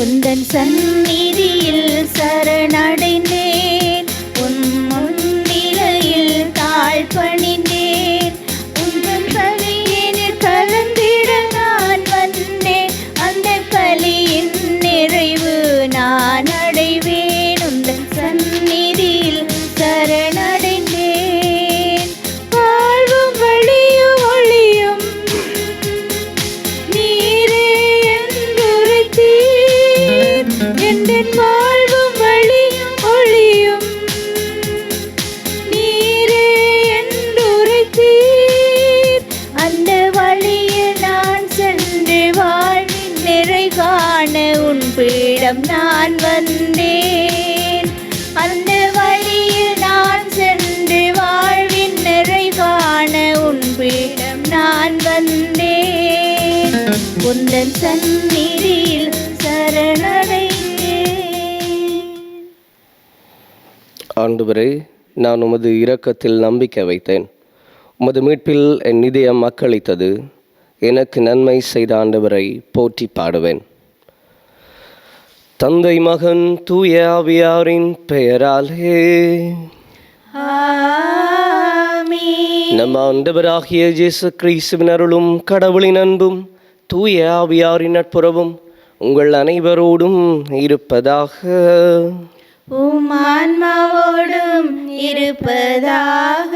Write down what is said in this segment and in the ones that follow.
உந்தன் சந்நிதியில் சரணடைந்தேன், உன் முன்னிலையில் தாழ்பணிந்தேன். உந்தன் பலியினில் கலந்திட நான் வந்தேன், அந்த பலியின் நிறைவு நான் அடைவேன். உந்தன் சந்நிதியில் சரணடைந்தேன். வாழ்வும் வழியும் ஒளியும் நீரே என்றுரைத்தீர். எந்தன் வாழ்வும் வழியும் ஒளியும் நீரே என்றுரைத்தீர். அந்த வழியில் நான் சென்று வாழ்வின் நிறை காண உன் பீடம் நான் வந்தேன். அந்த வழியில் நான் சென்று வாழ்வின் நிறை காண உன் பீடம் நான் வந்தேன். உந்தன் சந்நிதியில் சரணடைந்தேன். ஆண்டவரே, நான் உமது இரக்கத்தில் நம்பிக்கை வைத்தேன். உமது மீட்பில் என் இதயம் மக்களித்தது. எனக்கு நன்மை செய்த ஆண்டவரை போற்றி பாடுவேன். தந்தை மகன் தூய ஆவியாரின் பெயராலே ஆமென். நம் ஆண்டவராகிய இயேசு கிறிஸ்துவின் அருளும் கடவுளின் அன்பும் தூய ஆவியாரின் நட்புறவும் உங்கள் அனைவரோடும் இருப்பதாக. உம் ஆன்மாவோடும் இருப்பதாக.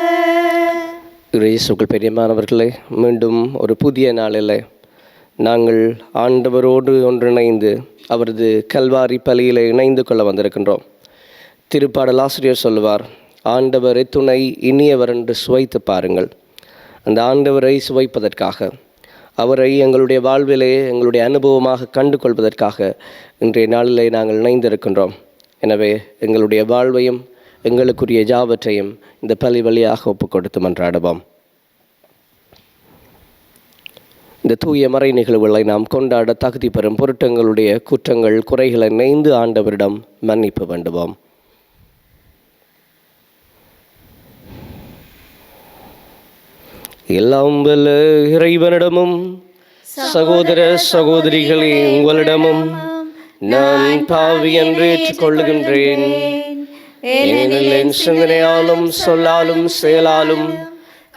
இயேசுக்குள் பெரியமானவர்களே, மீண்டும் ஒரு புதிய நாளில் நாங்கள் ஆண்டவரோடு ஒன்றிணைந்து அவரது கல்வாரி பலியில் இணைந்து கொள்ள வந்திருக்கின்றோம். திருப்பாடல் ஆசிரியர் சொல்லுவார், ஆண்டவரை துணை இனியவர் என்று சுவைத்து பாருங்கள். அந்த ஆண்டவரை சுவைப்பதற்காக, அவரை எங்களுடைய வாழ்விலே எங்களுடைய அனுபவமாக கண்டு கொள்வதற்காக இன்றைய நாளிலே நாங்கள் இணைந்திருக்கின்றோம். எனவே எங்களுடைய வாழ்வையும் எங்களுக்குரிய ஜாபற்றையும் இந்த பலி வழியாக ஒப்புக் கொடுத்து மன்றாடுவோம். இந்த தூய மறை நிகழ்வுகளை நாம் கொண்டாட தகுதி பெறும் பொருட்டு எங்களுடைய குற்றங்கள் குறைகளை நினைந்து ஆண்டவரிடம் மன்னிப்பு வேண்டுவோம். எல்லாம் வல்ல இறைவனிடமும் சகோதர சகோதரிகளே உங்களிடமும் நான் பாவி என்று ஏற்றுக்கொள்ளுகின்றேன். ஏனெனில் என் சிந்தனையாலும் சொல்லாலும் செயலாலும்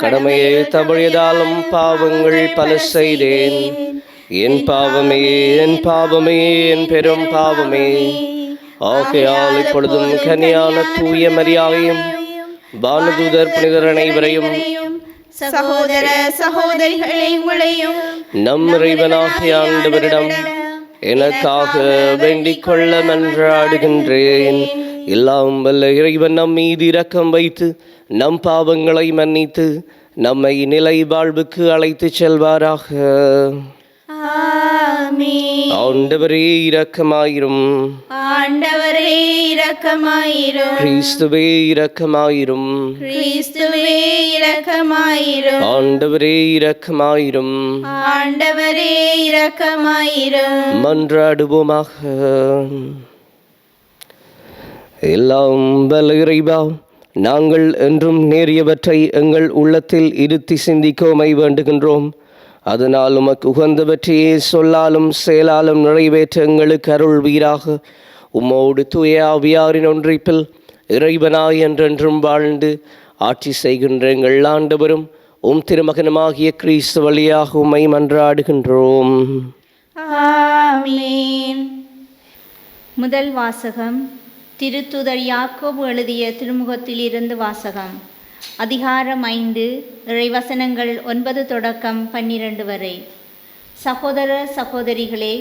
கடமையை தவறியதாலும் பாவங்கள் பல செய்தேன். என் பாவமே, என் பாவமே, என் பெரும் பாவமே. ஆகையால் இப்பொழுதும் கன்னியான தூய மரியாதையும் வானதூதர் புனிதர் அனைவரையும் சகோதர சகோதரிகளை உங்களையும் நம் இறைவனாகிய ஆண்டவரிடம் எனக்காக வேண்டிக் கொள்ள மன்றாடுகின்றேன். எல்லாம் வல்ல இறைவன் நம் மீது இரக்கம் வைத்து நம் பாவங்களை மன்னித்து நம்மை நிலை வாழ்வுக்கு அழைத்து செல்வாராக. ஆமென். ஆண்டவரே இரக்கமாயிரும். ஆண்டவரே இரக்கமாயிரும். கிறிஸ்துவே இரக்கமாயிரும். கிறிஸ்துவே இரக்கமாயிரும். ஆண்டவரே இரக்கமாயிரும். ஆண்டவரே இரக்கமாயிரும். மன்றாடுவோமாக. எல்லாம் வல்ல இறைவா, நாங்கள் என்றும் நேரியவற்றை எங்கள் உள்ளத்தில் இருத்தி சிந்திக்கோமை வேண்டுகின்றோம். அதனால் உமக்கு உகந்தவற்றையே சொல்லாலும் செயலாலும் நிறைவேற்ற எங்களுக்கு அருள்வீராக. உம்மோடு தூய ஆவியாரின் ஒன்றிப்பில் இறைவனாய் என்றென்றும் வாழ்ந்து ஆட்சி செய்கின்ற எங்கள் ஆண்டவரும் உம் திருமகனுமாகிய கிறிஸ்து வழியாக உம்மை மன்றாடுகின்றோம். ஆமென். முதல் வாசகம் திருத்தூதர் யாக்கோபு எழுதிய திருமுகத்தில் இருந்து வாசகம். அதிகாரம் 5, இறைவசனங்கள் 9 தொடக்கம் 12 வரை. சகோதர சகோதரிகளே,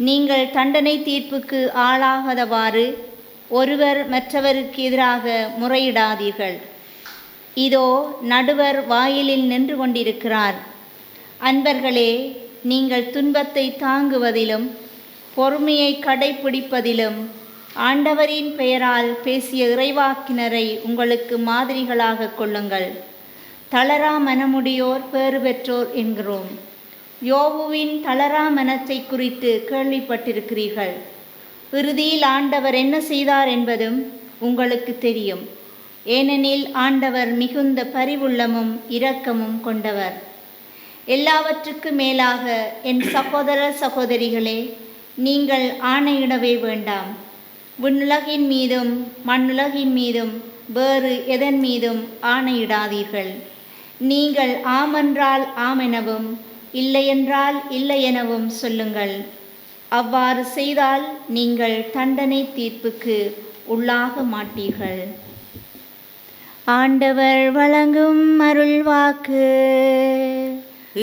நீங்கள் தண்டனை தீர்ப்புக்கு ஆளாகாதவாறு ஒருவர் மற்றவருக்கு எதிராக முறையிடாதீர்கள். இதோ நடுவர் வாயிலில் நின்று கொண்டிருக்கிறார். அன்பர்களே, நீங்கள் துன்பத்தை தாங்குவதிலும் பொறுமையை கடைப்பிடிப்பதிலும் ஆண்டவரின் பெயரால் பேசிய இறைவாக்கினரை உங்களுக்கு மாதிரிகளாக கொள்ளுங்கள். தளரா மனமுடையோர் பேறு பெற்றோர் என்கிறோம். யோபுவின் தளரா மனத்தை குறித்து கேள்விப்பட்டிருக்கிறீர்கள். இறுதியில் ஆண்டவர் என்ன செய்தார் என்பதும் உங்களுக்கு தெரியும். ஏனெனில் ஆண்டவர் மிகுந்த பரிவுள்ளமும் இரக்கமும் கொண்டவர். எல்லாவற்றுக்கு மேலாக என் சகோதர சகோதரிகளே, நீங்கள் ஆணையிடவே வேண்டாம். விண்ணுலகின் மீதும் மண்ணுலகின் மீதும் வேறு எதன் மீதும் ஆணையிடாதீர்கள். நீங்கள் ஆமென்றால் ஆமெனவும் இல்லையென்றால் இல்லையெனவும் சொல்லுங்கள். அவ்வாறு செய்தால் நீங்கள் தண்டனை தீர்ப்புக்கு உள்ளாக மாட்டீர்கள். ஆண்டவர் வழங்கும் அருள்வாக்கு.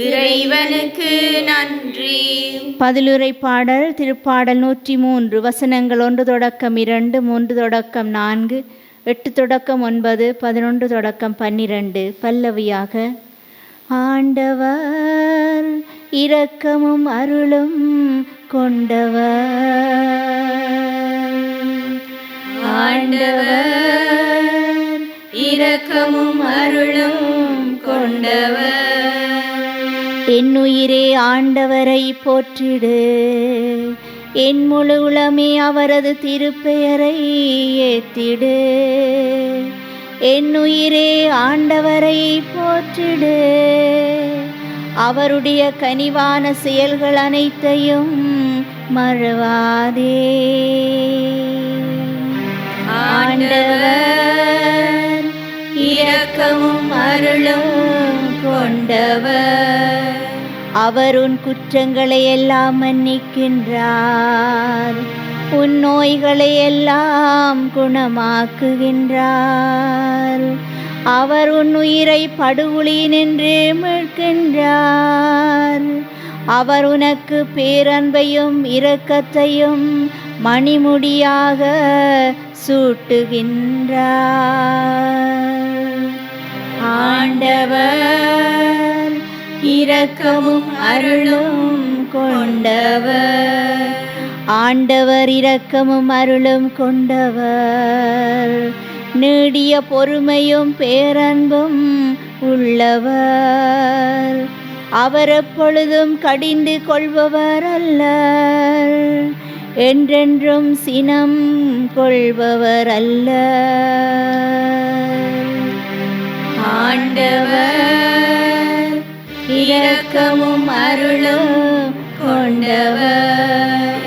இறைவனுக்கு நன்றி. பதிலுரை பாடல் திருப்பாடல் 103 வசனங்கள் 1 தொடக்கம் 2, 3 தொடக்கம் 4, 8 தொடக்கம் 9, 11 தொடக்கம் 12. பல்லவியாக. ஆண்டவர் இரக்கமும் அருளும் கொண்டவர். ஆண்டவர் இரக்கமும் அருளும் கொண்டவர். என்னுயிரே ஆண்டவரை போற்றிடு, என் முழு உளமே அவரது திருப்பெயரை ஏத்திடு. என்னுயிரே ஆண்டவரை போற்றிடு, அவருடைய கனிவான செயல்கள் அனைத்தையும் மறவாதே. ஆண்டவர் இரக்கமும் அருளும் கொண்டவர். அவர் உன் குற்றங்களை எல்லாம் மன்னிக்கின்றார், உன் நோய்களை எல்லாம் குணமாக்குகின்றார். அவர் உன் உயிரை படுகுழியினின்று மீட்கின்றார். அவர் உனக்கு பேரன்பையும் இரக்கத்தையும் மணிமுடியாக சூட்டுகின்றார். ஆண்டவர் இரக்கமும் அருளும் கொண்டவர். ஆண்டவர் இரக்கமும் அருளும் கொண்டவர், நீடிய பொறுமையும் பேரன்பும் உள்ளவர். அவர் எப்பொழுதும் கடிந்து கொள்பவர் அல்லர், என்றென்றும் சினம் கொள்பவர் அல்லர். ஆண்டவர் இரக்கமும் அருளும் கொண்டவர்.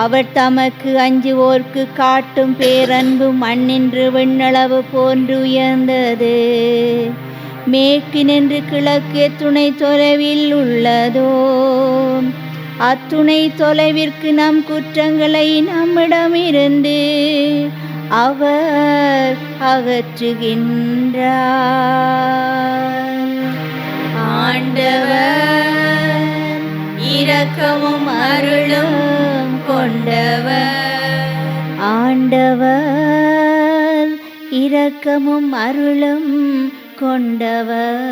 அவர் தமக்கு அஞ்சுவோர்க்கு காட்டும் பேரன்பு மண்ணின்று விண்ணளவு போன்று உயர்ந்தது. மேற்கினின்று கிழக்கே துணை தொலைவில் உள்ளதோ, அத்துணை தொலைவிற்கு நம் குற்றங்களை நம்மிடமிருந்து அவர் அகற்றுகின்றார். ஆண்டவர் இரக்கமும் அருளும் கொண்டவர். ஆண்டவர் இரக்கமும் அருளும் கொண்டவர்.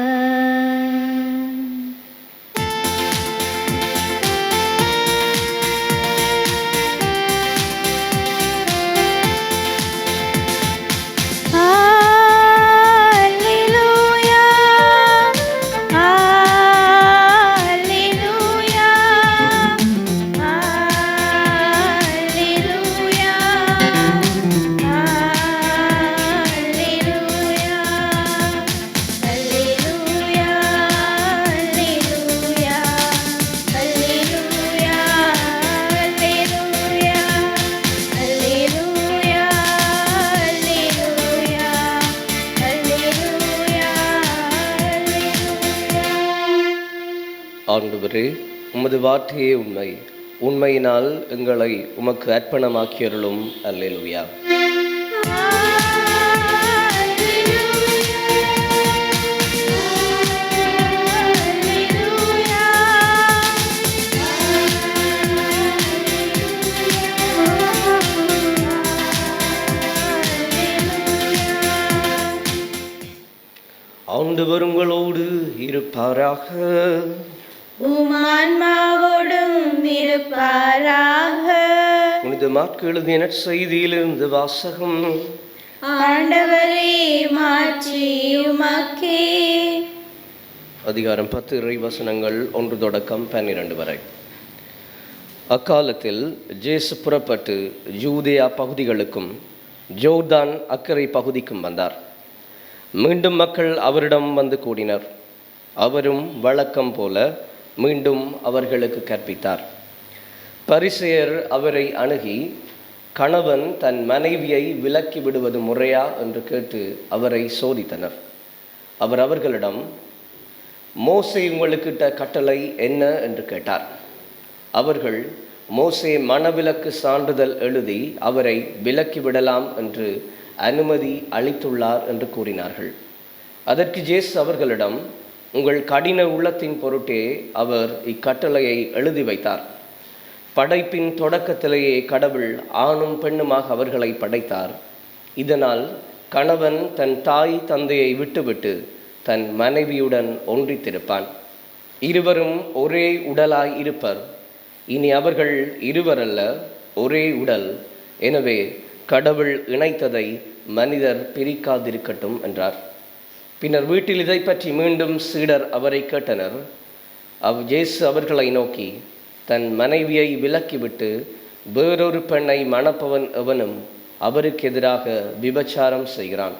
ஆண்டவரே, உமது வார்த்தையே உண்மை, உண்மையினால் எங்களை உமக்கு அர்ப்பணமாக்கியருளும். அல்லேலூயா. ஆண்டவர் உங்களோடு இருப்பாராக. உம் ஆன்மாவோடும் இருப்பாராக. புனித மாற்கு எழுதிய நற்செய்தியிலிருந்து வாசகம். ஆண்டவரே, மாற்றி உமக்கே. அதிகாரம் 10 இறை வசனங்கள் 1 தொடக்கம் 12 வரை. அக்காலத்தில் இயேசு புறப்பட்டு யூதேயா பகுதிகளுக்கும் ஜோர்தான் அக்கரை பகுதிக்கும் வந்தார். மீண்டும் மக்கள் அவரிடம் வந்து கூடினர். அவரும் வழக்கம் போல மீண்டும் அவர்களுக்கு கற்பித்தார். பரிசேயர் அவரை அணுகி, கணவன் தன் மனைவியை விலக்கி விடுவது முறையா என்று கேட்டு அவரை சோதித்தனர். அவர் அவர்களிடம், மோசே உங்களுக்கிட்ட கட்டளை என்ன என்று கேட்டார். அவர்கள், மோசே மணவிலக்கு சான்றிதழ் எழுதி அவரை விலக்கிவிடலாம் என்று அனுமதி அளித்துள்ளார் என்று கூறினார்கள். அதற்கு இயேசு அவர்களிடம், உங்கள் கடின உள்ளத்தின் பொருட்டே அவர் இக்கட்டளையை எழுதி வைத்தார். படைப்பின் தொடக்கத்திலேயே கடவுள் ஆணும் பெண்ணுமாக அவர்களை படைத்தார். இதனால் கணவன் தன் தாய் தந்தையை விட்டுவிட்டு தன் மனைவியுடன் ஒன்றித்திருப்பான். இருவரும் ஒரே உடலாய் இருப்பர். இனி அவர்கள் இருவரல்ல, ஒரே உடல். எனவே கடவுள் இணைத்ததை மனிதர் பிரிக்காதிருக்கட்டும் என்றார். பின்னர் வீட்டில் இதை பற்றி மீண்டும் சீடர் அவரை கேட்டனர். இயேசு அவர்களை நோக்கி, தன் மனைவியை விலக்கிவிட்டு வேறொரு பெண்ணை மணப்பவன் எவனும் அவருக்கு எதிராக விபச்சாரம் செய்கிறான்.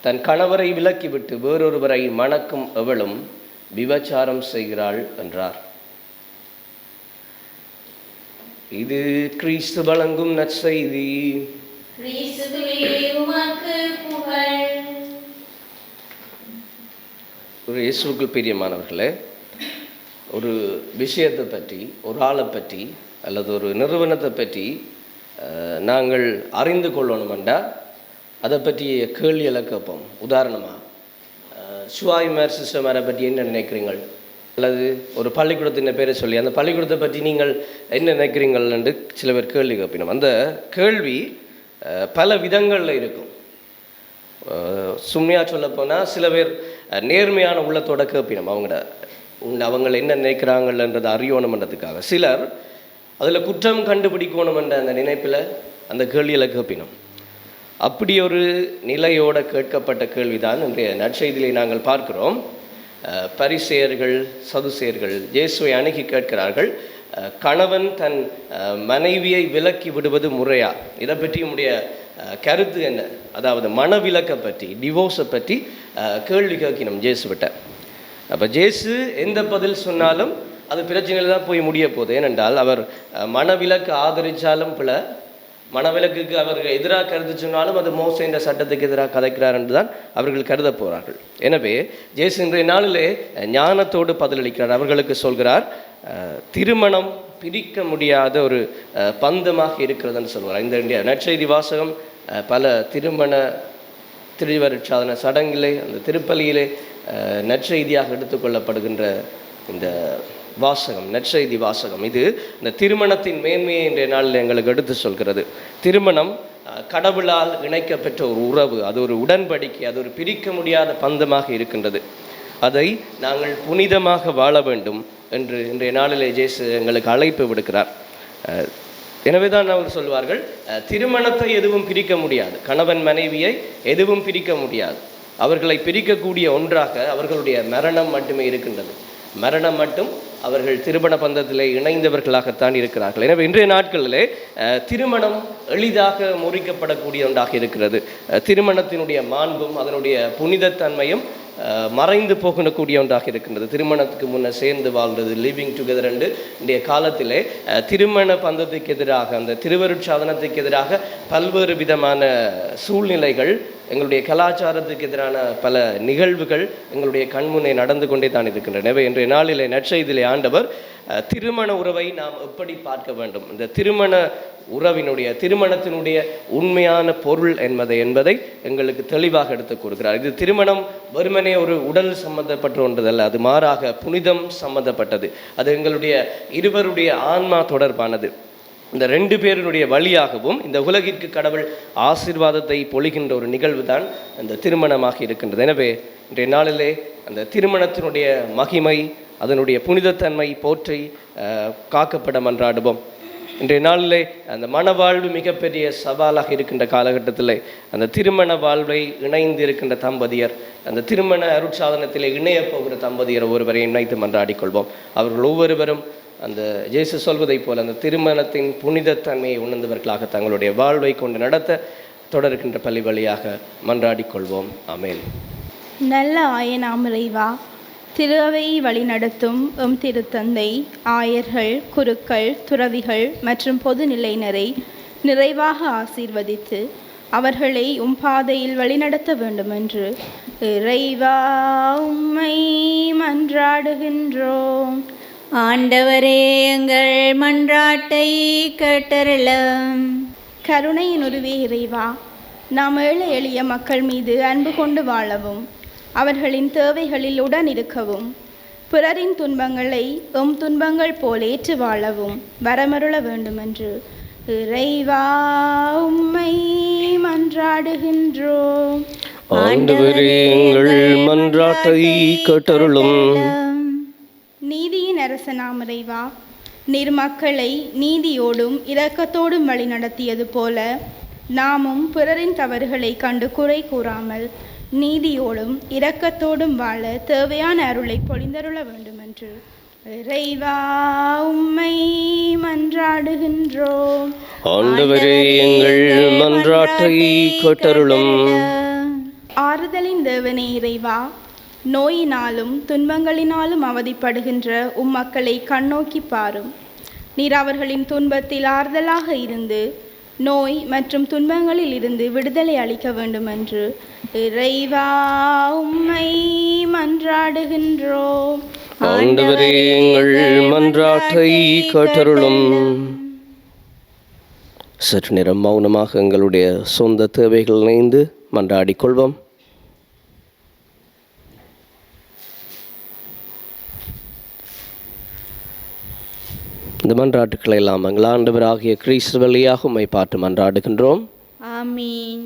தன் கணவரை விலக்கிவிட்டு வேறொருவரை மணக்கும் எவளும் விபச்சாரம் செய்கிறாள் என்றார். இது கிறிஸ்து வழங்கும் நற்செய்தி. இயேசுவுக்குள் பிரியமானவர்களே, ஒரு விஷயத்தை பற்றி, ஒரு ஆளை பற்றி அல்லது ஒரு நிறுவனத்தை பற்றி நாங்கள் அறிந்து கொள்ளணுமெண்டா அதை பற்றி கேள்விகளை கேட்போம். உதாரணமாக, சுவாய்மார் சிஸ்டமாரை பற்றி என்ன நினைக்கிறீங்கள், அல்லது ஒரு பள்ளிக்கூடத்தின் பேரை சொல்லி அந்த பள்ளிக்கூடத்தை பற்றி நீங்கள் என்ன நினைக்கிறீங்கள் என்று சில பேர் கேள்வி கேட்பினோம். அந்த கேள்வி பல விதங்களில் இருக்கும். சும்மையாக சொல்லப்போனால் சில பேர் நேர்மையான உள்ளத்தோட கேட்பினோம், அவங்களை என்ன நினைக்கிறாங்கன்றதை அறியணுமன்றதுக்காக. சிலர் அதில் குற்றம் கண்டுபிடிக்கணுமென்ற அந்த நினைப்பில் அந்த கேள்வியில் கேட்பினோம். அப்படி ஒரு நிலையோடு கேட்கப்பட்ட கேள்விதான் இன்றைய நற்செய்தியை நாங்கள் பார்க்கிறோம். பரிசேயர்கள் சதுசேயர்கள் இயேசுவை அணுகி கேட்கிறார்கள், கணவன் தன் மனைவியை விலக்கி விடுவது முறையா? இதை பற்றி உடைய கருத்து என்ன? அதாவது மனவிலக்கை பற்றி, டிவோர்ஸை பற்றி கேள்வி கேட்கணும் ஜேசுவிட்ட. அப்போ ஜேசு எந்த பதில் சொன்னாலும் அது பிரச்சனையில் தான் போய் முடிய போகுது. ஏனென்றால் அவர் மனவிலக்கு ஆதரித்தாலும் பிள்ள, மனவிலக்குக்கு அவர்கள் எதிராக கருத்து சொன்னாலும் அது மோசே என்ற சட்டத்துக்கு எதிராக கதைக்கிறார் என்று தான் அவர்கள் கருத போகிறார்கள். எனவே ஜேசு இன்றைய நாளிலே ஞானத்தோடு பதிலளிக்கிறார். அவர்களுக்கு சொல்கிறார், திருமணம் பிரிக்க முடியாத ஒரு பந்தமாக இருக்கிறதுன்னு சொல்கிறார். இந்த நற்செய்தி வாசகம் பல திருமண திருவருட்சாதன சடங்கிலே, அந்த திருப்பலியிலே நற்செய்தியாக எடுத்துக்கொள்ளப்படுகின்ற இந்த வாசகம், நற்செய்தி வாசகம், இது இந்த திருமணத்தின் மேன்மையை இன்றைய நாளில் எங்களுக்கு எடுத்து சொல்கிறது. திருமணம் கடவுளால் இணைக்கப்பெற்ற ஒரு உறவு, அது ஒரு உடன்படிக்கை, அது ஒரு பிரிக்க முடியாத பந்தமாக இருக்கின்றது. அதை நாங்கள் புனிதமாக வாழ வேண்டும் என்று இன்றைய நாளிலே இயேசு எங்களுக்கு அழைப்பு விடுக்கிறார். எனவே தான் அவர் சொல்வார்கள், திருமணத்தை எதுவும் பிரிக்க முடியாது, கணவன் மனைவியை எதுவும் பிரிக்க முடியாது. அவர்களை பிரிக்கக்கூடிய ஒன்றாக அவர்களுடைய மரணம் மட்டுமே இருக்கின்றது. மரணம் மட்டும் அவர்கள் திருமண பந்தத்திலே இணைந்தவர்களாகத்தான் இருக்கிறார்கள். எனவே இன்றைய நாட்களிலே திருமணம் எளிதாக முறிக்கப்படக்கூடிய ஒன்றாக இருக்கிறது. திருமணத்தினுடைய மாண்பும் அதனுடைய புனிதத்தன்மையும் மறைந்து போகக்கூடிய ஒன்றாக இருக்கின்றது. திருமணத்துக்கு முன்னே சேர்ந்து வாழ்ந்தது, லிவிங் டுகெதர் என்று இன்றைய காலத்திலே திருமண பந்தத்துக்கு எதிராக, அந்த திருவருட்சாதனத்துக்கு எதிராக பல்வேறு விதமான சூழ்நிலைகள், எங்களுடைய கலாச்சாரத்துக்கு எதிரான பல நிகழ்வுகள் எங்களுடைய கண்முன்னே நடந்து கொண்டே தான் இருக்கின்றன. எனவே இன்றைய நாளிலே நற்செய்தியிலே ஆண்டவர் திருமண உறவை நாம் எப்படி பார்க்க வேண்டும், இந்த திருமண உறவினுடைய, திருமணத்தினுடைய உண்மையான பொருள் என்பதை எங்களுக்கு தெளிவாக எடுத்துக் கொடுக்கிறார். இது திருமணம் வெறுமனே ஒரு உடல் சம்பந்தப்பட்ட ஒன்றதல்ல, அது மாறாக புனிதம் சம்பந்தப்பட்டது. அது எங்களுடைய இருவருடைய ஆன்மா தொடர்பானது. இந்த ரெண்டு பேருடைய வழியாகவும் இந்த உலகிற்கு கடவுள் ஆசீர்வாதத்தை பொழிகின்ற ஒரு நிகழ்வு தான் அந்த திருமணமாக இருக்கின்றது. எனவே இன்றைய நாளிலே அந்த திருமணத்தினுடைய மகிமை, அதனுடைய புனிதத்தன்மை போற்றி காக்கப்பட மன்றாடுவோம். இன்றைய நாளிலே அந்த மனவாழ்வு மிகப்பெரிய சவாலாக இருக்கின்ற காலகட்டத்தில் அந்த திருமண வாழ்வை இணைந்து இருக்கின்ற தம்பதியர், அந்த திருமண அருட்சாதனத்திலே இணையப் போகிற தம்பதியர் ஒருவரை இணைத்து மன்றாடிக்கொள்வோம். அவர்கள் ஒவ்வொருவரும் அந்த இயேசு சொல்வதைப் போல் அந்த திருமணத்தின் புனிதத்தன்மையை உணர்ந்தவர்களாக தங்களுடைய வாழ்வை கொண்டு நடத்த தொடர்கின்ற பள்ளி வழியாக மன்றாடிக்கொள்வோம். ஆமென். நல்ல ஆயனாம் இறைவா, திரு அவையை வழிநடத்தும் எம் திருத்தந்தை, ஆயர்கள், குருக்கள், துறவிகள் மற்றும் பொதுநிலையினரை நிறைவாக ஆசீர்வதித்து அவர்களை உம் பாதையில் வழிநடத்த வேண்டுமென்று இறைவா உம்மை மன்றாடுகின்றோம். ஆண்டவரே, எங்கள் மன்றாட்டை கேட்டருளும். கருணையின் உருவே இறைவா, நாம் ஏழை எளிய மக்கள் மீது அன்பு கொண்டு வாழவும் அவர்களின் தேவைகளில் உடன் இருக்கவும் பிறரின் துன்பங்களை எம் துன்பங்கள் போல் ஏற்று வாழவும் வரமருள வேண்டுமென்று இறைவா உம்மை மன்றாடுகின்றோம். ஆண்டவரே, எங்கள் மன்றாட்டை கேட்டருளும். நீதியின் அரசனாம் இறைவா, நீர் மக்களை நீதியோடும் இரக்கத்தோடும் வழி நடத்தியது போல நாமும் பிறரின் தவறுகளை கண்டு குறை கூறாமல் நீதியோடும் இரக்கத்தோடும் வாழ தேவையான அருளை பொழிந்தருள வேண்டுமென்று இறைவா உம்மை மன்றாடுகின்றோம். ஆண்டவரே, எங்கள் மன்றாட்டை கேட்டருளும். ஆறுதலின் தேவனே இறைவா, நோயினாலும் துன்பங்களினாலும் அவதிப்படுகின்ற உம் மக்களை கண்ணோக்கி பாரும். நீர் அவர்களின் துன்பத்தில் ஆறுதலாக இருந்து நோய் மற்றும் துன்பங்களில் இருந்து விடுதலை அளிக்க வேண்டுமென்று இறைவா உம்மை மன்றாடுகின்றோம். ஆண்டவரே, எங்கள் மன்றாட்டை கேட்டருளும். சற்று நேரம் மௌனமாக எங்களுடைய சொந்த தேவைகள் இணைந்து மன்றாடிக் கொள்வோம். இந்த மன்றாட்டுக்களை எல்லாம் எங்கள் ஆண்டவராகிய கிறிஸ்து வழியாக உம்மை பார்த்து மன்றாடுகின்றோம். ஆமீன்.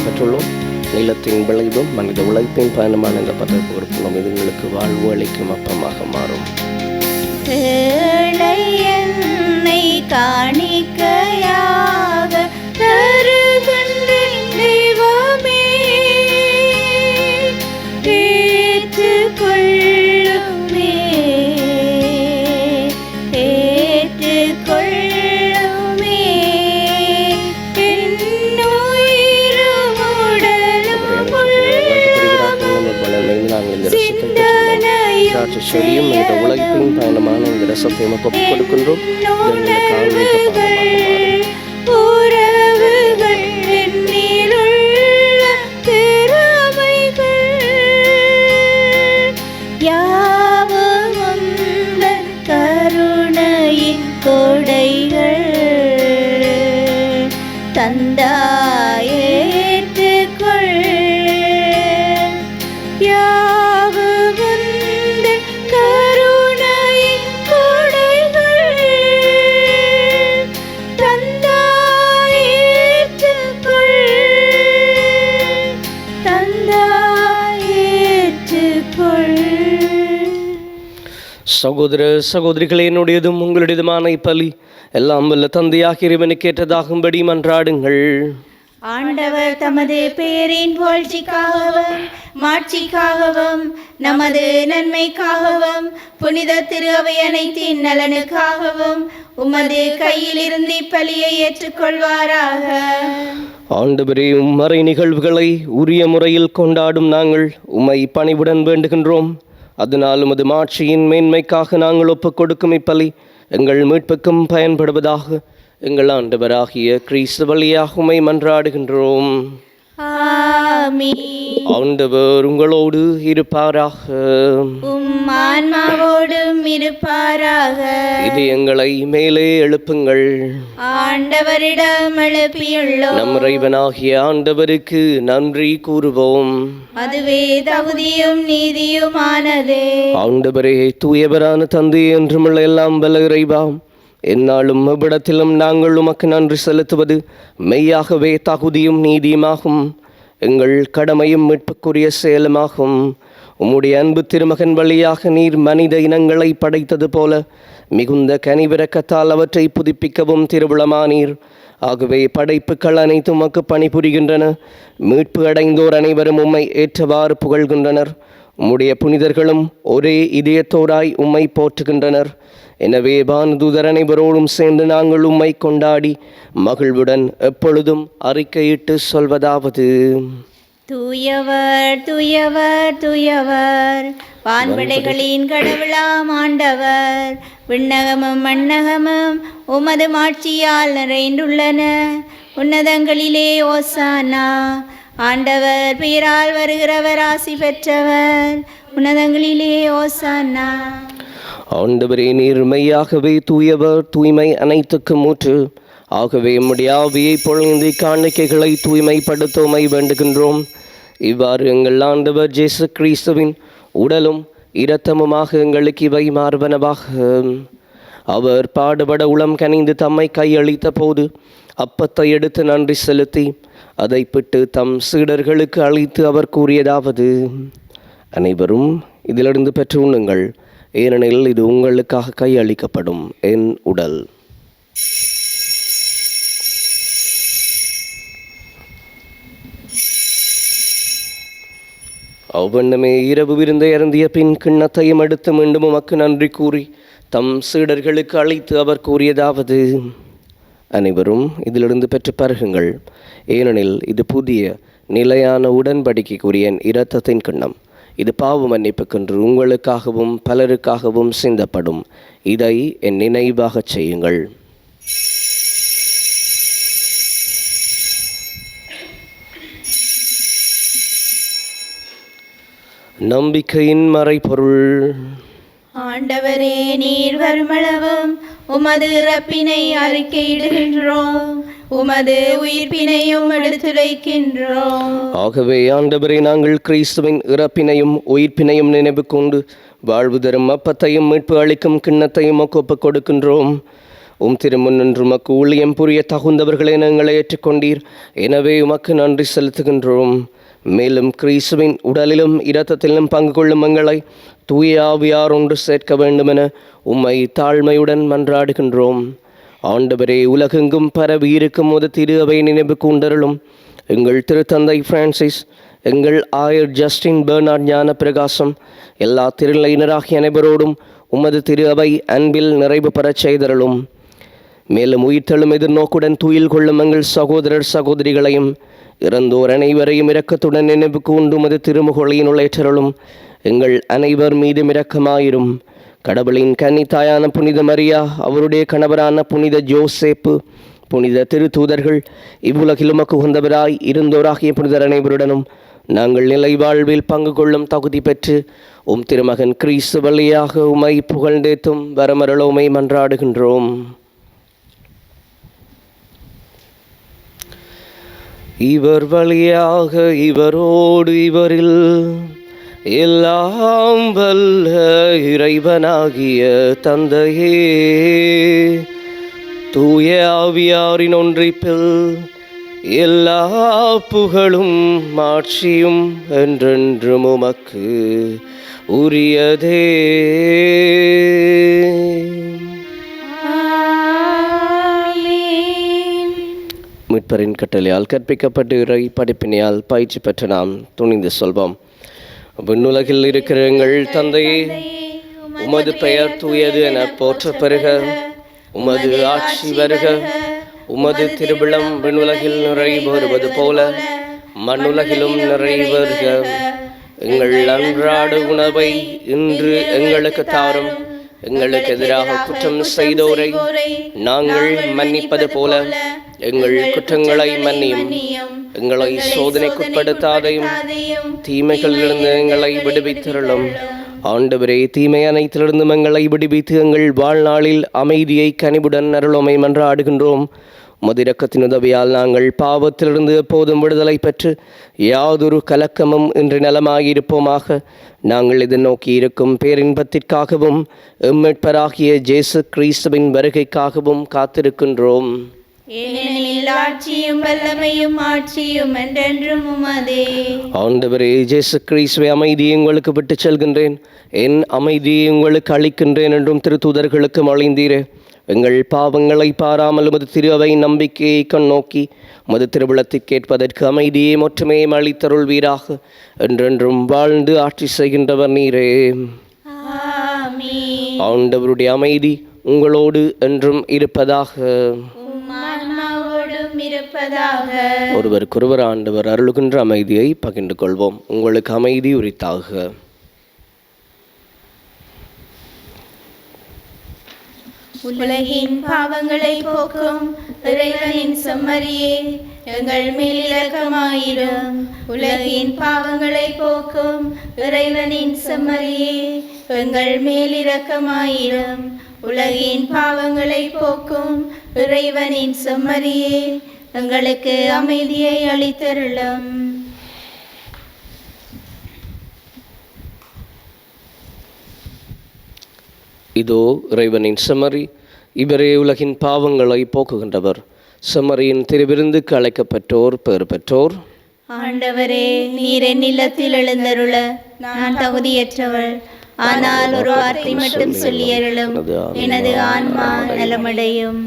பெற்றுள்ளோம். நிலத்தின் விளைவும் மனித உழைப்பின் பயணமான இந்த பதவி பொறுப்புள்ளோம். இது எங்களுக்கு வாழ்வு அளிக்கும் அப்பமாக மாறும். என்னை காணிக்கையாக தருகின்றேன் தெய்வமே, ஏற்றுக்கொள்ளுமே, ஏற்றுக்கொள்ளுமே. சொல்லியும் இந்த உழைப்பின் பயணமான இந்த ரசத்தை நமக்கு ஒப்புக் கொடுக்கின்றோம். கருணையின் கொடைகள் தந்தாயேற்றுக்கொள். சகோதர சகோதரிகளே, என்னுடையதும் உங்களுடையதுமான இப்பலி எல்லாம் வல்ல தந்தையாக இறைவனுக்கு ஏற்றதாகும்படி மன்றாடுங்கள். ஆண்டவர் தமது பெயரின் புகழ்ச்சிக்காகவும் மாட்சிக்காகவும் நமது நன்மைக்காகவும் புனித திரு அவை அனைத்தின் நலனுக்காகவும் உமது கையில் இருந்து இப்பலியை ஏற்றுக்கொள்வாராக. ஆண்டவரே, மறை நிகழ்வுகளை உரிய முறையில் கொண்டாடும் நாங்கள் உம்மை பணிவுடன் வேண்டுகின்றோம். அதனால் உமது மாட்சியின் மேன்மைக்காக நாங்கள் ஒப்புக் கொடுக்கும் இப்பலி எங்கள் மீட்புக்கும் பயன்படுவதாக எங்கள் ஆண்டவராகிய கிறிஸ்து வழியாக உம்மை மன்றாடுகின்றோம். ஆமென். ஆண்டவர் உங்களோடு இருப்பாராக. உம் ஆன்மாவோடும் இருப்பாராக. இது எங்களை மேலே எழுப்புங்கள். ஆண்டவரிடம் எழுப்பியுள்ளோம். நம் இறைவனாகிய ஆண்டவருக்கு நன்றி கூறுவோம். அதுவே தகுதியும் நீதியுமானதே. ஆண்டவரே, தூயவரான தந்தை என்றுமுள்ள எல்லாம் வல்ல இறைவா, எந்நாளும் எவ்விடத்திலும் நாங்கள் உமக்கு நன்றி செலுத்துவது மெய்யாகவே தகுதியும் நீதியுமாகும். எங்கள் கடமையும் மீட்புக்குரிய செயலுமாகும். உம்முடைய அன்பு திருமகன் வழியாக நீர் மனித இனங்களை படைத்தது போல மிகுந்த கனிவிரக்கத்தால் அவற்றை புதுப்பிக்கவும் திருவுளமானீர். ஆகவே படைப்புகள் அனைத்தும் உமக்கு பணிபுரிகின்றன. மீட்பு அடைந்தோர் அனைவரும் உம்மை ஏற்றவாறு புகழ்கின்றனர். உம்முடைய புனிதர்களும் ஒரே இதயத்தோராய் உம்மை போற்றுகின்றனர். எனவே வானதூதர் அனைவரோடும் சேர்ந்து நாங்கள் உம்மை கொண்டாடி மகிழ்வுடன் எப்பொழுதும் அறிக்கையிட்டு சொல்வதாவது: தூயவர் தூயவர் தூயவர், வான்படைகளின் கடவுளாம் ஆண்டவர். விண்ணகமும் மண்ணகமும் உமது மாட்சியால் நிறைந்துள்ளன. உன்னதங்களிலே ஓசானா. ஆண்டவர் பெயரால் வருகிறவர் ஆசி பெற்றவர். உன்னதங்களிலே ஓசானா. ஆண்டவரே, நீர் மெய்யாகவே தூயவர், தூய்மை அனைத்துக்கும் ஊற்று. ஆகவே உம்முடைய ஆவியை பொழிந்து காணிக்கைகளை தூய்மைப்படுத்துமை வேண்டுகின்றோம். இவ்வாறு எங்கள் ஆண்டவர் இயேசு கிறிஸ்துவின் உடலும் இரத்தமுமாக எங்களுக்கு இவை மார்பனவாக. அவர் பாடுபட உளம் கனிந்து தம்மை கையளித்த போது அப்பத்தை எடுத்து நன்றி செலுத்தி அதை பிட்டு தம் சீடர்களுக்கு அளித்து அவர் கூறியதாவது: அனைவரும் இதிலிருந்து பெற்று உண்ணுங்கள், ஏனெனில் இது உங்களுக்காக கையளிக்கப்படும் என் உடல். அவ்வண்ணமே இரவு விருந்தை அருந்திய பின் கிண்ணத்தையும் எடுத்து மீண்டும் உமக்கு நன்றி கூறி தம் சீடர்களுக்கு அழைத்து அவர் கூறியதாவது: அனைவரும் இதிலிருந்து பெற்று பருகுங்கள், ஏனெனில் இது புதிய நிலையான உடன்படிக்கைக்குரிய என் இரத்தத்தின் கிண்ணம். இது பாவ மன்னிப்புக்கென்று உங்களுக்காகவும் பலருக்காகவும் சிந்தப்படும். இதை என் நினைவாகச் செய்யுங்கள். நம்பிக்கையின் மறைபொருள். ஆண்டவரே, நீர் வருமளவும் உமது இறப்பினை அறிக்கையிடுகின்றோம், உமது உயிர்ப்பினையும் எடுத்துரைக்கின்றோம். ஆகவே ஆண்டவரே, நாங்கள் கிறிஸ்துவின் இறப்பினையும் உயிர்ப்பினையும் நினைவு கொண்டு வாழ்வு தரும் அப்பத்தையும் மீட்பு அளிக்கும் கிண்ணத்தையும் ஒப்புக் கொடுக்கின்றோம். திருமுன்னின்று உமக்கு ஊழியம் புரிய தகுந்தவர்களை நாங்கள் ஏற்றுக்கொண்டீர். எனவே உமக்கு நன்றி செலுத்துகின்றோம். மேலும் கிறிஸ்துவின் உடலிலும் இரத்தத்திலும் பங்கு கொள்ளும் எங்களை தூய ஆவியார் ஒன்று சேர்க்க வேண்டுமென உம்மை தாழ்மையுடன் மன்றாடுகின்றோம். ஆண்டவரே, உலகெங்கும் பரவி இருக்கும் ஒரு திரு அவை நினைவு கூண்டருளும். எங்கள் திருத்தந்தை பிரான்சிஸ், எங்கள் ஆயர் ஜஸ்டின் பெர்னார்ட் ஞான பிரகாசம், எல்லா திருநிலையினராகிய அனைவரோடும் உமது திரு அவை அன்பில் நிறைவு பெறச் செய்தருளும். மேலும் உயிர்த்தெழும் எதிர்நோக்குடன் துயில் கொள்ளும் எங்கள் சகோதரர் சகோதரிகளையும் இறந்தோர் அனைவரையும் இரக்கத்துடன் நினைவு கூண்டு உமது திருமுகொழியினுள் ஏற்றருளும். எங்கள் அனைவர் மீதும் இரக்கமாயிரும். கடவுளின் கன்னித்தாயான புனித மரியா, அவருடைய கணவரான புனித ஜோசேப்பு, புனித திருத்தூதர்கள், இவ்வுலகில் உமக்கு உகந்தவராய் இருந்தோராகிய புனிதர் அனைவருடனும் நாங்கள் நிலை வாழ்வில் பங்கு கொள்ளும் தகுதி பெற்று திருமகன் கிறிஸ்து வழியாக உமை புகழ்ந்தேத்தும் வரமருளோமை மன்றாடுகின்றோம். இவர் வழியாக இவரோடு இவரில் எல்லாம் வல்ல இறைவனாகிய தந்தையே, தூய ஆவியாரின் ஒன்றிப்பில் எல்லா புகழும் மாட்சியும் என்றென்றும் உமக்கு உரியதே. மீட்பரின் கட்டளையால் கற்பிக்கப்பட்டு இறை படிப்பினையால் பயிற்சி பெற்ற நாம் துணிந்து சொல்வோம்: விண்ணுலகில் இருக்கிற எங்கள் தந்தையே, உமது பெயர் தூயது என போற்ற பெறுக. உமது ஆட்சி வருக. உமது திருவிழம் விண்ணுலகில் நிறைவேறுவது போல மண்ணுலகிலும் நிறைவேறுக. எங்கள் அன்றாட உணவை இன்று எங்களுக்கு தாரும். எங்களுக்கு எதிராக குற்றம் செய்தோரை நாங்கள் மன்னிப்பது போல எங்கள் குற்றங்களை மன்னியும். எங்களை சோதனைக்குட்படுத்தாதையும் தீமைகளிலிருந்து எங்களை விடுவித்தருளும். ஆண்டவரே, தீமை அனைத்திலிருந்தும் எங்களை விடுவித்து எங்கள் வாழ்நாளில் அமைதியை கனிவுடன் அருளுமை மன்றாடுகின்றோம். உமது இரக்கத்தின் உதவியால் நாங்கள் பாவத்திலிருந்து எப்போதும் விடுதலை பெற்று யாதொரு கலக்கமும் இன்று நலமாயிருப்போமாக. நாங்கள் இதை நோக்கி இருக்கும் பேரின்பத்திற்காகவும் எம்மீட்பராகிய இயேசு கிறிஸ்துவின் வருகைக்காகவும் காத்திருக்கின்றோம். ஏனெனில் ஆட்சியும் வல்லமையும் ஆட்சியும் என்றென்றும் உமதே. ஆண்டவரே இயேசு கிறிஸ்துவே, அமைதியை உங்களுக்கு விட்டு செல்கின்றேன், என் அமைதியை உங்களுக்கு அளிக்கின்றேன் என்றும் திருத்தூதர்களுக்கு அழைந்தீரே. எங்கள் பாவங்களை பாராமல் உமது திரு அவை நம்பிக்கையை கண்ணோக்கி உமது திருவிழத்தை கேட்பதற்கு அமைதியை ஒற்றுமையை அளித்தருள்வீராக. என்றென்றும் வாழ்ந்து ஆட்சி செய்கின்றவர் நீரே. ஆமென். ஆண்டவருடைய அமைதி உங்களோடு என்றும் இருப்பதாக. உம் ஆன்மாவோடும் இருப்பதாக. ஒருவருக்கொருவர் ஆண்டவர் அருளுகின்ற அமைதியை பகிர்ந்து கொள்வோம். உங்களுக்கு அமைதி உரித்தாக. உலகின் பாவங்களை போக்கும் இறைவனின் செம்மறியே, எங்கள் மேல் இரக்கமாயிரும். உலகின் பாவங்களை போக்கும் இறைவனின் செம்மறியே, எங்கள் மேல் இரக்கமாயிரும். உலகின் பாவங்களை போக்கும் இறைவனின் செம்மறியே, எங்களுக்கு அமைதியை அளித்தருளும். இதோ இறைவனின் செம்மறி, இவரே உலகின் பாவங்களை போக்குகின்றவர். செம்மறியின் திருவிருந்துக்கு அழைக்கப்பட்டோர் பேறு பெற்றோர். ஆண்டவரே, நீர் என் இல்லத்தில் எழுந்தருள நான் தகுதியற்றவள். ஆனால் ஒரு வார்த்தை மட்டும் சொல்லியருளும், எனது ஆன்மா நலமடையும்.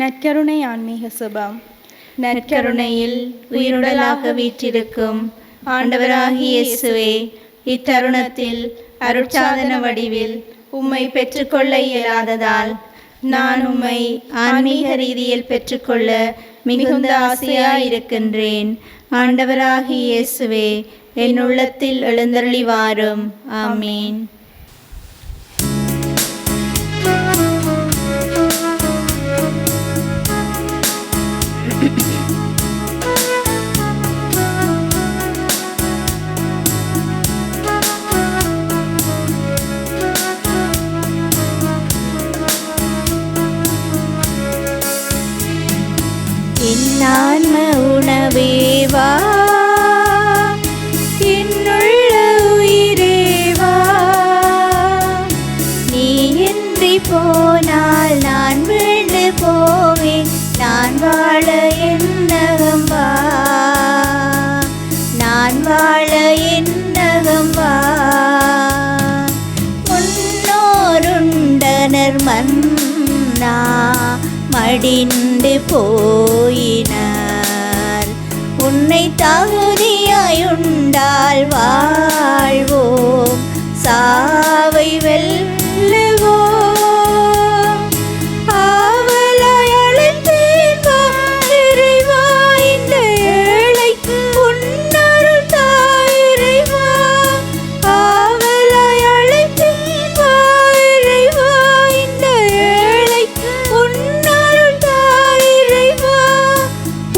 நற்கருணை ஆன்மீக சுபம். நற்கருணையில் உயிருடலாக வீற்றிருக்கும் ஆண்டவராகிய இயேசுவே, இத்தருணத்தில் அருட்சாதன வடிவில் உம்மை பெற்றுக்கொள்ள இயலாததால் நான் உம்மை ஆன்மீக ரீதியில் பெற்றுக்கொள்ள மிகுந்த ஆசையாயிருக்கின்றேன். ஆண்டவராகிய இயேசுவே, என் உள்ளத்தில் எழுந்தருளி வாரும். ஆமீன். ஆன்ம உணவேவா, என்னுள்ள உயிரேவா, நீ இன்றி போனால் நான் வீழ்ந்து போவேன். நான் வாழ என்னகம் வா, நான் வாழ என்னகம் வா. முன்னோருண்டனர் மன்னா மடிந்து போயினார். உன்னை தகுதியாயுண்டால் வாழ்வோம், சாவை வெல்லுவோம். ஆவலாய் அழைத்தேன் வா இறைவா, இந்த ஏழைக்கு உன்னருள் தாய் இறைவா. ஆவலாய் அழைத்தேன் வா இறைவா, இந்த ஏழைக்கு உன்னருள் தாய் இறைவா.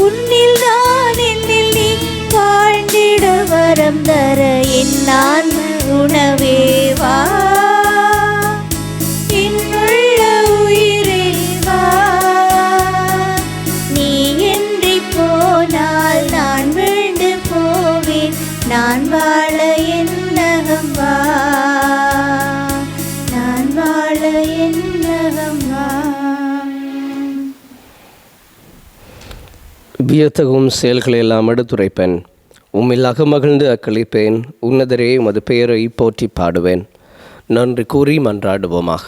உன்னில் நான் என்னில் நீ வாழ்ந்திட வரம் தர என் ஆன்ம உணவேவா, என்னுள்ள உயிரேவா. நீ இன்றி போனால் நான் வீழ்ந்து போவேன். நான் வாழ என்னகம் வா, நான் வாழ என்னகம் வா. வியத்தகும் செயல்களை எல்லாம் எடுத்துரைப்பேன். உம்மில்லாக மகிழ்ந்து அக்களிப்பேன். உன்னதரே, உமது பெயரை போற்றி பாடுவேன். நன்றி கூறி மன்றாடுவோமாக.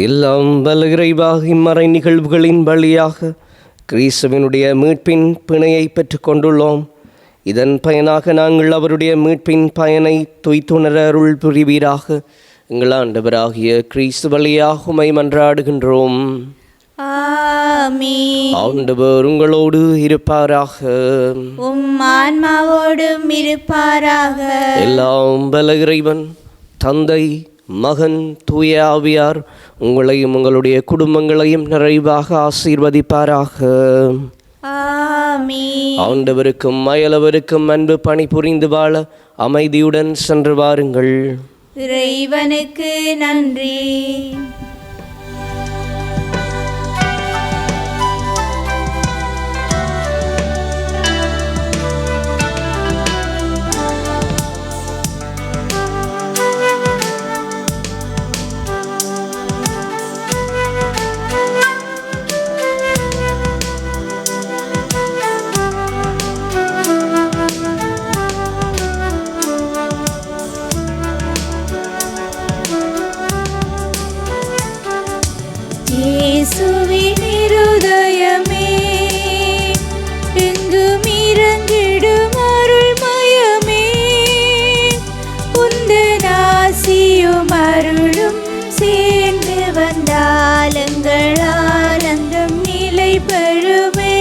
எல்லாம் வல்ல இறைவா, இம்மறை நிகழ்வுகளின் வழியாக கிறிஸ்துவினுடைய மீட்பின் பிணையை பெற்றுக் கொண்டுள்ளோம். இதன் பயனாக நாங்கள் அவருடைய மீட்பின் பயனை துய்த்துணர அருள் புரிவீராக. எங்கள் ஆண்டவராகிய கிறிஸ்து வழியாக உம்மை மன்றாடுகின்றோம். ஆமென். ஆண்டவர் உங்களோடு இருப்பாராக. உம் ஆன்மாவோடும் இருப்பாராக. எல்லாம் வல்ல இறைவன் தந்தை, மகன், தூய ஆவியார் உங்களையும் உங்களுடைய குடும்பங்களையும் நிறைவாக ஆசீர்வதிப்பாராக. ஆமென். ஆமென். ஆண்டவருக்கும் அயலவருக்கும் அன்பு பணி புரிந்து வாழ அமைதியுடன் சென்று வாருங்கள். இறைவனுக்கு நன்றி. இயேசுவின் இருதயமே, எங்கும் இறங்கிடும் அருள்மயமே, உந்தன் ஆசியும் அருளும் சேர்ந்து வந்தால் எங்கள் ஆனந்தம் நிலை பெறுமே.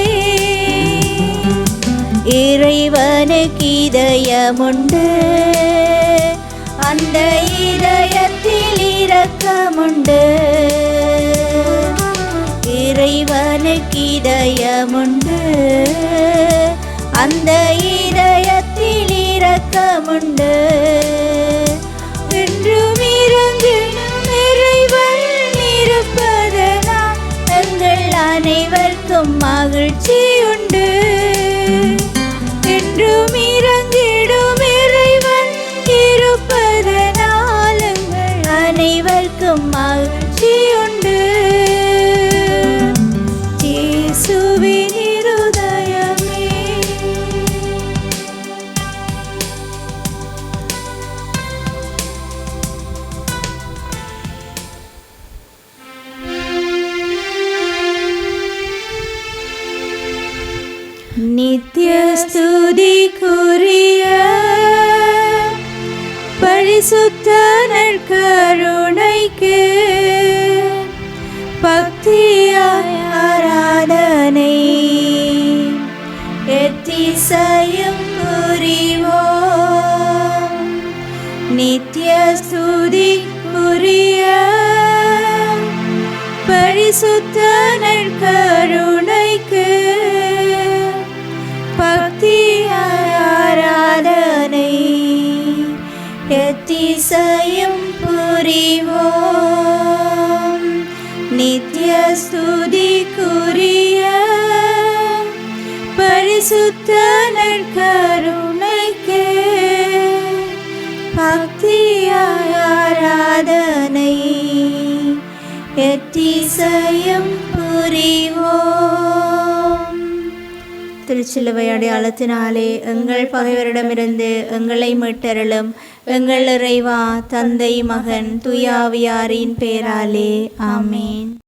இறைவனுக்கு இதயமுண்டு, அந்த இதயத்தில் இரக்கமுண்டு. இறைவனுக்கு இதயமுண்டு, அந்த இதயத்தில் இரக்கமுண்டு. என்றும் இறங்கிடும் இறைவன் இருப்பதனால் எங்கள் அனைவருக்கும் மகிழ்ச்சியுண்டு. என்றும் இறங்கிடும் இறைவன் இருப்பதனால் எங்கள் அனைவருக்கும் மகிழ்ச்சியுண்டு. இயேசுவின் இருதயமே. நித்திய ஸ்துதிக்குரிய பரிசுத்த நற்கருணைக்கு பக்தியாய் ஆராதனை எத்திசையும் புரிவோம். நித்திய ஸ்துதிக்குரிய பரிசுத்த நற்கருணைக்கு பக்தியாய் ஆராதனை எத்திசையும் புரிவோம். நித்திய ஸ்துதிக்குரிய பரிசுத்த நற்கருணைக்கு பக்தியாய் ஆராதனை எத்திசையும் புரிவோம். திருச்சிலுவை அடையாளத்தினாலே எங்கள் பகைவரிடமிருந்து எங்களை மீட்டருளும். எங்கள் இறைவா, தந்தை, மகன், தூய ஆவியாரின் பெயராலே ஆமென்.